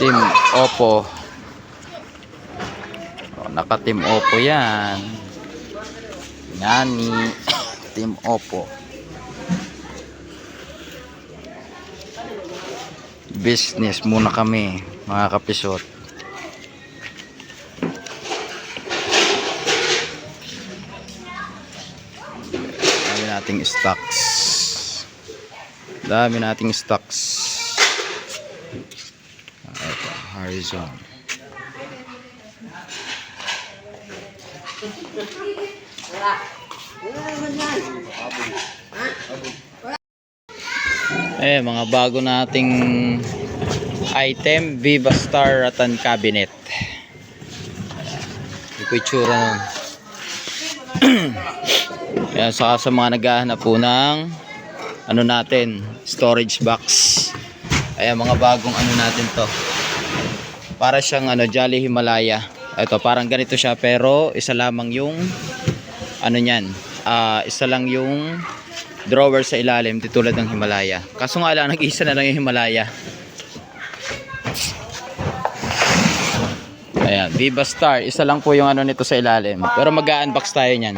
Team Oppo. Naka Team Oppo yan. Nani. Team Oppo. Business muna kami, mga kapisot. Dami nating stocks. Dami nating stocks. Ito, Horizon. Mga bago nating item, Viva Star Rattan Cabinet. Ito yung itsura nun. Kaya saka sa mga naghahanap po ng ano natin, storage box. Ayan, mga bagong ano natin to. Para siyang Jolly Himalaya. Ito, parang ganito siya pero isa lamang yung ano niyan. Isa lang yung drawer sa ilalim, di tulad ng Himalaya. Kaso nga lang, nag-isa na lang yung Himalaya. Ayan, Viva Star. Isa lang po yung ano nito sa ilalim. Pero mag-unbox tayo niyan.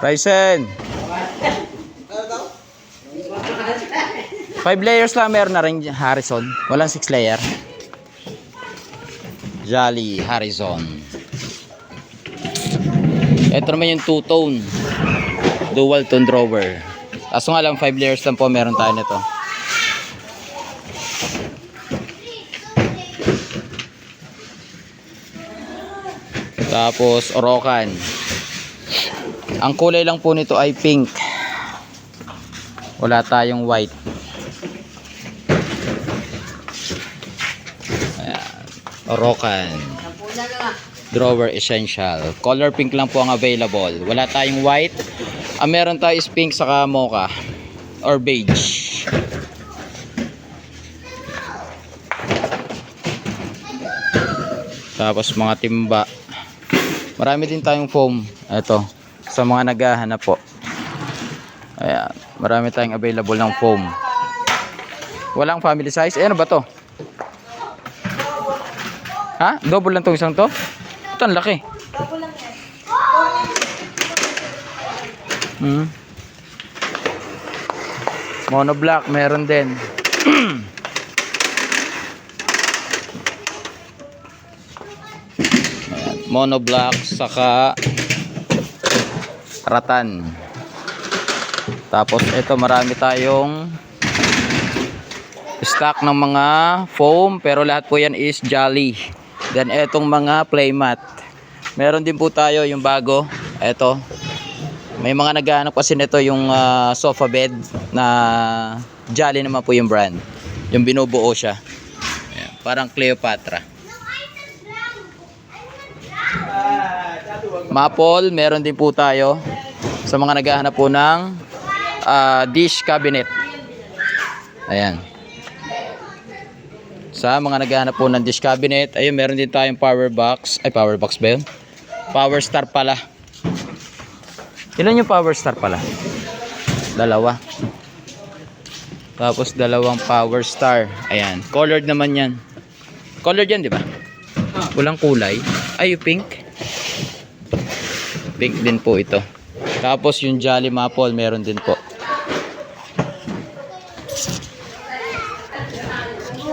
Ryzen 5 layers lang meron na rin Horizon. Walang 6 layer. Jolly Horizon. Ito naman yung 2-tone dual tone drawer. Kaso nga lang 5 layers lang po meron tayo nito. Tapos Orokan. Ang kulay lang po nito ay pink. Wala tayong white. Ayan. Orokan. Drawer Essential. Color pink lang po ang available. Wala tayong white. Ang meron tayo is pink saka mocha or beige. Tapos mga timba. Marami din tayong foam. Ito. Sa mga naghahanap po. Ayan. Marami tayong available ng foam. Walang family size. Ano ba to? Ha? Double lang itong isang to? Ito ang laki. Double lang yan. Mono black meron din. Mono black saka Rattan. Tapos ito marami tayong stock ng mga foam pero lahat po yan is Jolly. Then etong mga playmat. Meron din po tayo yung bago. Ito. May mga naghahanap kasi nito yung sofa bed na Jolly naman po yung brand. Yung binubuo siya. Ayan, parang Cleopatra. Maple, meron din po tayo sa mga naghahanap po ng dish cabinet. Ayan. Sa mga naghahanap po ng dish cabinet, ayun, meron din tayong power box. Ay, power box ba yun? Power Star pala. Ilan yung power star pala? Dalawa. Tapos dalawang power star. Ayan. Colored naman yan. Colored yan, di ba? Walang kulay. Ay, yung pink. Pink din po ito. Tapos yung Jolly Maple meron din po.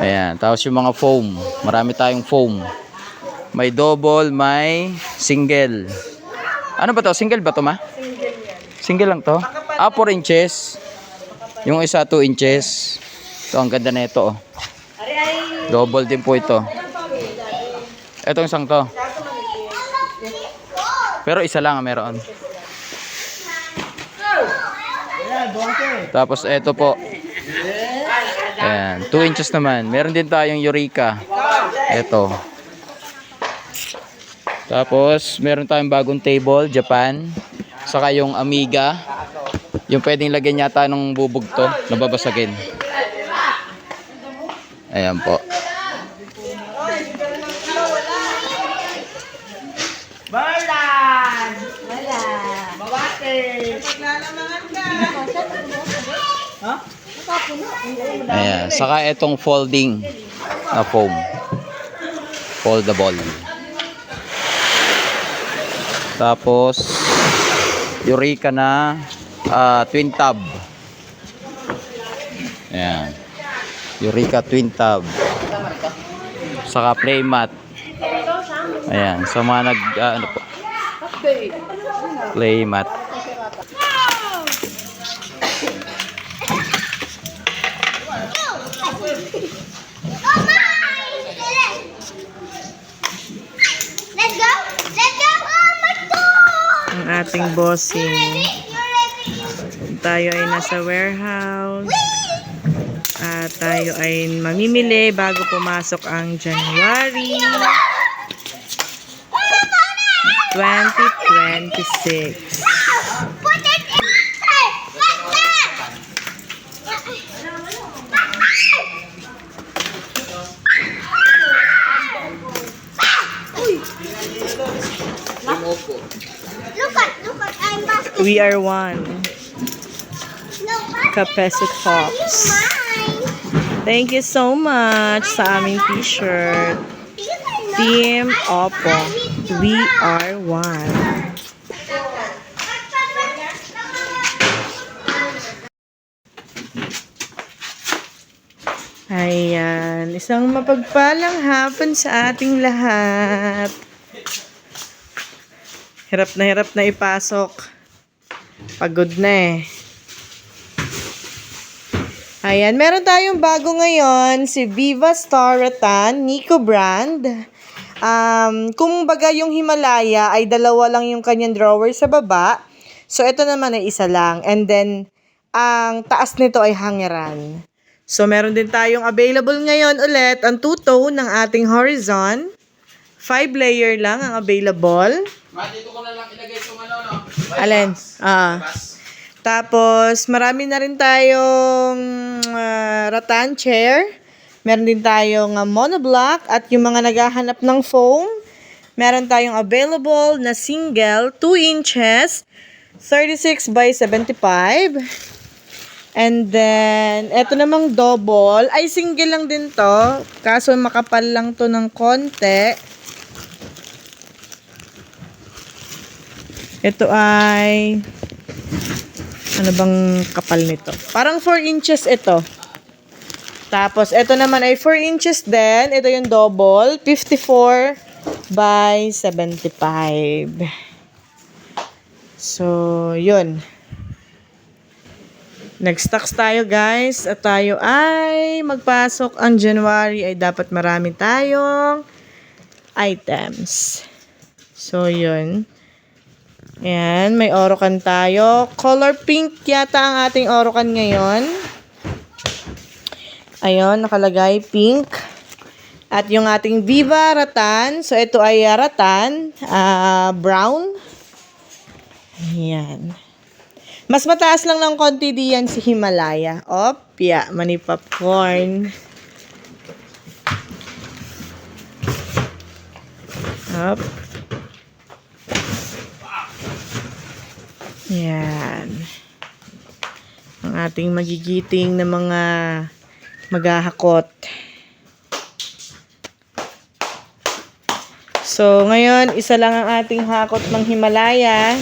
Ayan. Tapos yung mga foam. Marami tayong foam. May double, may single. Ano ba to? Single ba to, ma? Single lang to? 4 inches. Yung isa 2 inches. Ito, ang ganda na ito, oh. Double din po ito. Itong isang to. Pero isa lang ang meron. Tapos ito po. Ayan, 2 inches naman. Meron din tayong Eureka. Ito. Tapos meron tayong bagong table, Japan. Saka yung Amiga. Yung pwedeng lagyan yata ng bubog to, nababasagin. Ayan po. Ayan. Saka itong folding na foam. Foldable. Tapos, Eureka na twin tub. Ayan. Eureka twin tub. Saka playmat. Ayan. Sa mga ano po. Playmat. Let's go! Let's go! Oh my God! Ang ating bossing. Tayo ay nasa warehouse. At tayo ay mamimili bago pumasok ang January 2026. Put it in! Like that! Look at, I'm basket. We are one. Look, basket. Kapeso Talks. Mine. Thank you so much sa aming t-shirt. Team Oppo. We are one. Ayan. Isang mapagpalang hapon sa ating lahat. Hirap na ipasok. Pagod na eh. Ayan, meron tayong bago ngayon, si Viva Star Rattan, Nico brand. Kung baga yung Himalaya ay dalawa lang yung kanyang drawer sa baba. So, ito naman ay isa lang. And then, ang taas nito ay hangeran. So, meron din tayong available ngayon ulit, ang two-tone ng ating Horizon. 5 layer lang ang available. Dito ko na lang ilagay itong ano, no? Alin? Tapos, marami na rin tayong rattan chair. Meron din tayong monoblock at yung mga naghahanap ng foam. Meron tayong available na single, 2 inches, 36 by 75. And then, eto namang double. Ay, single lang din to. Kaso makapal lang to ng konti. Ito ay... Ano bang kapal nito? Parang 4 inches ito. Tapos, ito naman ay 4 inches din. Ito yung double. 54 by 75. So, yun. Nag-stocks tayo guys. At tayo ay magpasok ang January ay dapat marami tayong items. So, yun. Ayan, may Orocan tayo. Color pink yata ang ating Orocan ngayon. Ayun, nakalagay pink. At yung ating Viva Rattan. So, ito ay rattan. Brown. Ayan. Mas mataas lang ng konti diyan si Himalaya. Opya, mani popcorn. Up. Yan. Ang ating magigiting na mga maghahakot. So, ngayon, isa lang ang ating hakot ng Himalaya.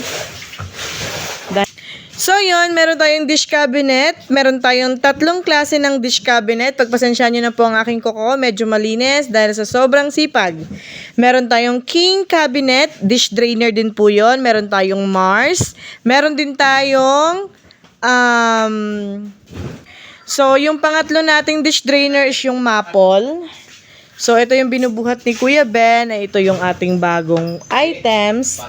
So, yun, meron tayong dish cabinet. Meron tayong 3 klase ng dish cabinet. Pagpasensyahan nyo na po ang aking kuko. Medyo malinis dahil sa sobrang sipag. Meron tayong king cabinet. Dish drainer din po yun. Meron tayong Mars. Meron din tayong... So, yung pangatlo nating dish drainer is yung Maple. So, ito yung binubuhat ni Kuya Ben. Ito yung ating bagong items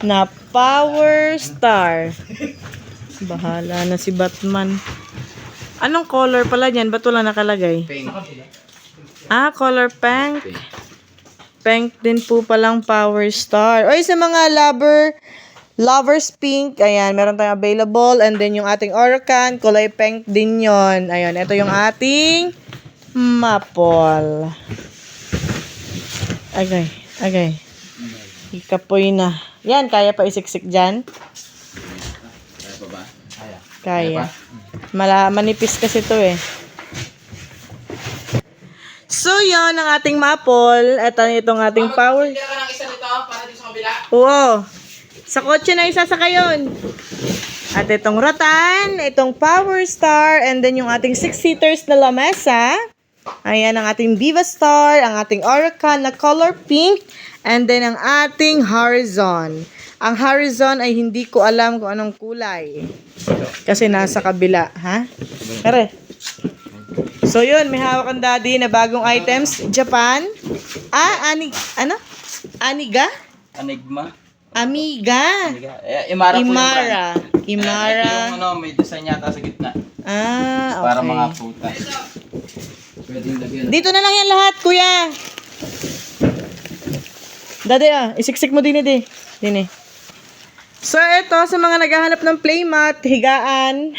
na Power Star. Bahala na si Batman. Anong color pala niyan? Ba't wala nakalagay? Pink. Color pink. Pink din po palang Power Star. Oy, sa mga lovers pink, ayan, meron tayong available. And then yung ating Orocan, kulay pink din yon. Ayan, ito yung ating Maple. Agay. Ikapoy na. Yan, kaya pa isiksik dyan? Kaya pa ba? Kaya. Manipis kasi to eh. So, yon ang ating maple. At itong ating power. Hindi ka ng isa nito para dito sa kabila. Oo. Sa kotse na isasakay yun. At itong Rattan, itong Power Star, and then yung ating 6-seaters na lamesa. Ayan ang ating Viva Star, ang ating Oracan na color pink, and then ang ating Horizon. Ang Horizon ay hindi ko alam kung anong kulay. Kasi nasa kabila, ha? Kare. So yun, may hawak ang daddy na bagong items. Japan. Ano? Aniga? Enigma. Amiga. Imara po yung brand. Imara. Imara. Yung ano, may design yata sa gitna. Ah, okay. Para mga puta. Pwedeng lagyan. Dito na lang yan lahat, kuya. Dade isiksik mo din eh. Din eh. So, ito, sa mga naghahanap ng playmat, higaan,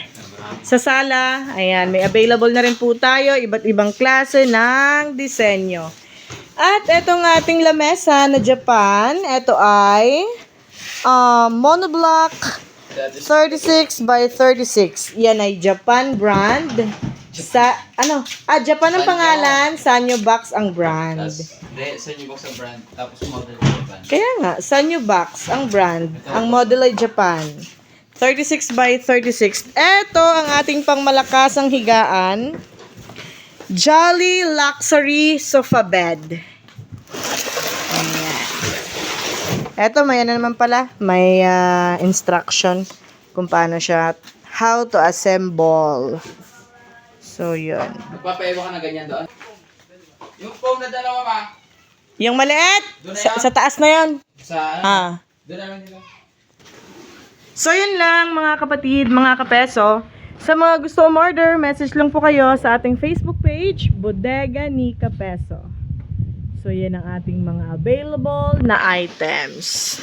sa sala, ayan, may available na rin po tayo, iba't ibang klase ng disenyo. At itong ating lamesa na Japan, ito ay monoblock 36 by 36. Yan ay Japan brand. Japan ang Sanyo. pangalan, Sanyo Box ang brand. Hindi, Sanyo Box ang brand. Tapos model Japan. Kaya nga, Sanyo Box ang brand. Ang model ay Japan. 36 by 36. Ito ang ating pangmalakasang higaan. Jolly Luxury Sofa Bed. Ayan. Ito, may ano naman pala. May instruction kung paano siya, how to assemble. So, yun. Magpapaiwa ka na ganyan doon. Yung foam na dalawa ma. Yung maliit, Doon na yan? sa taas na yan. Sa ano? Ah. Doon na lang dito. So, yun lang mga kapatid, mga kapeso. Sa mga gusto umorder, message lang po kayo sa ating Facebook page, Bodega ni Kapeso. So, yan ang ating mga available na items.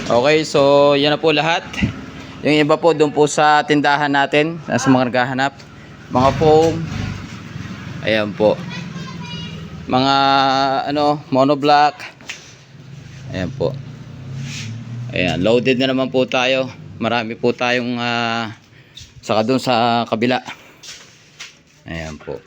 Okay, so yan na po lahat. Yung iba po doon po sa tindahan natin, sa mga naghahanap. Mga foam. Ayan po. Mga monoblock. Ayan po. Ayan, loaded na naman po tayo. Marami po tayong saka doon sa kabila. Ayan po.